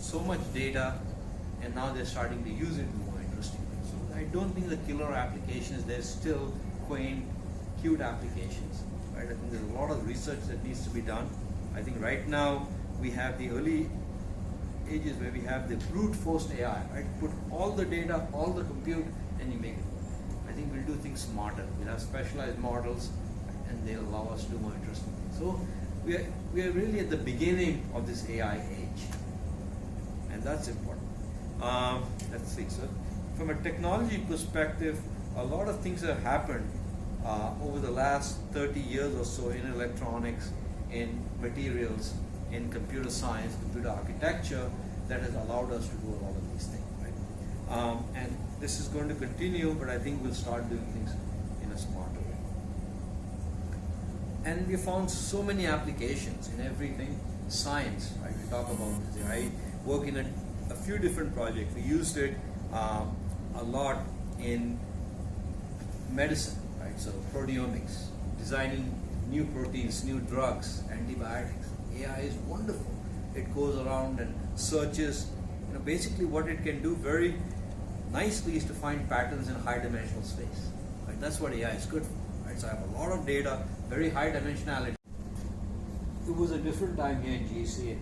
so much data, and now they're starting to use it more interestingly. So I don't think the killer applications, there's still quaint, cute applications. Right? I think there's a lot of research that needs to be done. I think right now we have the early ages where we have the brute force AI, right? Put all the data, all the compute, and you make it. I think we'll do things smarter. We'll have specialized models, and they'll allow us to do more interesting things. So we are really at the beginning of this AI age, and that's important. Let's see, so from a technology perspective, a lot of things have happened over the last 30 years or so in electronics, in materials, in computer science, computer architecture, that has allowed us to do a lot of these things, right? And this is going to continue, but I think we'll start doing things in a smarter way. And we found so many applications in everything. Science, right? We talk about this. I work in a few different projects. We used it a lot in medicine, right? So proteomics, designing new proteins, new drugs, antibiotics. AI is wonderful. It goes around and searches. Basically what it can do very nicely is to find patterns in high dimensional space. Right? That's what AI is good for. Right? So I have a lot of data, very high dimensionality. It was a different time here in GC.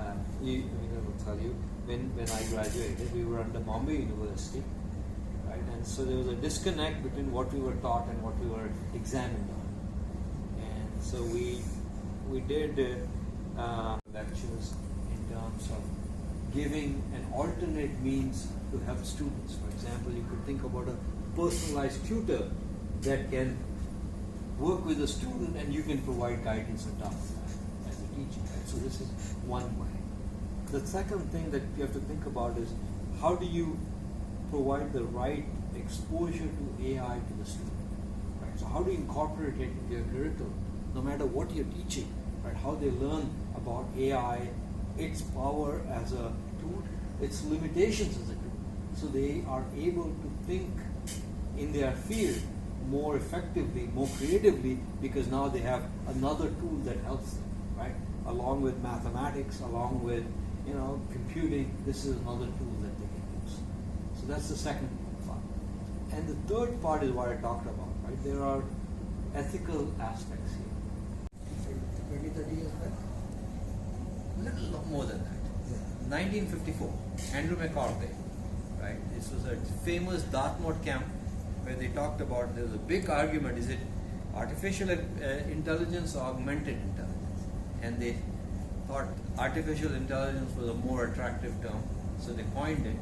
I will tell you, when I graduated, we were under Bombay University, right? And so there was a disconnect between what we were taught and what we were examined on. And so we did lectures in terms of giving an alternate means to help students. For example, you could think about a personalized tutor that can work with a student, and you can provide guidance on top of that as a teacher. Right? So this is one way. The second thing that you have to think about is how do you provide the right exposure to AI to the student? Right? So how do you incorporate it into your curriculum, no matter what you're teaching? Right? How they learn about AI, its power as a tool, its limitations as a tool. So they are able to think in their field more effectively, more creatively, because now they have another tool that helps them, right? Along with mathematics, along with computing, this is another tool that they can use. So that's the second part. And the third part is what I talked about, right? There are ethical aspects here. 20, 30 years back? A little more than that. Yeah. 1954, Andrew McCarthy, right? This was a famous Dartmouth camp where they talked about, there was a big argument, is it artificial intelligence or augmented intelligence? And they thought artificial intelligence was a more attractive term, so they coined it.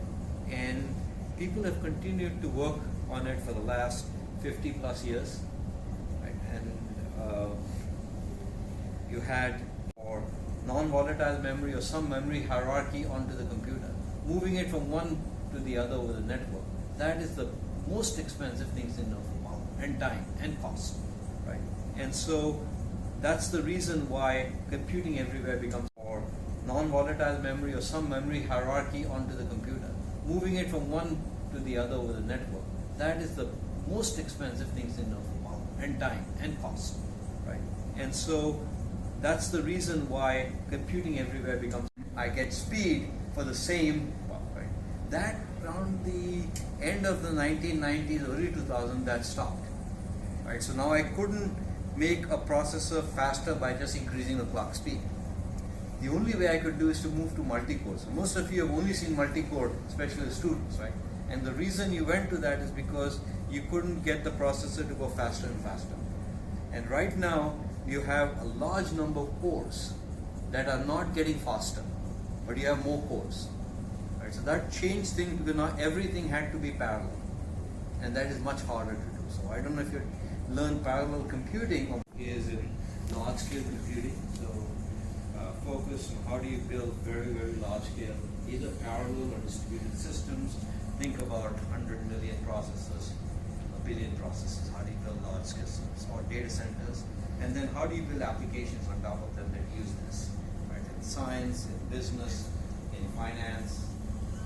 And people have continued to work on it for the last 50 plus years, right? And you had or non-volatile memory or some memory hierarchy onto the computer, moving it from one to the other over the network. That is the most expensive things in terms of power and time and cost, right? And so that's the reason why computing everywhere becomes more non-volatile memory or some memory hierarchy onto the computer, moving it from one to the other over the network. That is the most expensive things in terms of power and time and cost, right? And so that's the reason why computing everywhere becomes, I get speed for the same, right? That around the end of the 1990s, early 2000s, that stopped, right? So now I couldn't make a processor faster by just increasing the clock speed. The only way I could do is to move to multi-core. So most of you have only seen multi-core, especially the students, right? And the reason you went to that is because you couldn't get the processor to go faster and faster. And right now, you have a large number of cores that are not getting faster, but you have more cores. Right? So that changed things because now everything had to be parallel, and that is much harder to do. So I don't know if you learn parallel computing or is in large-scale computing. So focus on how do you build very, very large-scale, either parallel or distributed systems. Think about 100 million processors, a billion processors. How do you build large-scale systems or data centers? And then how do you build applications on top of them that use this, right? In science, in business, in finance,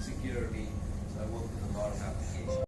security. So I work with a lot of applications.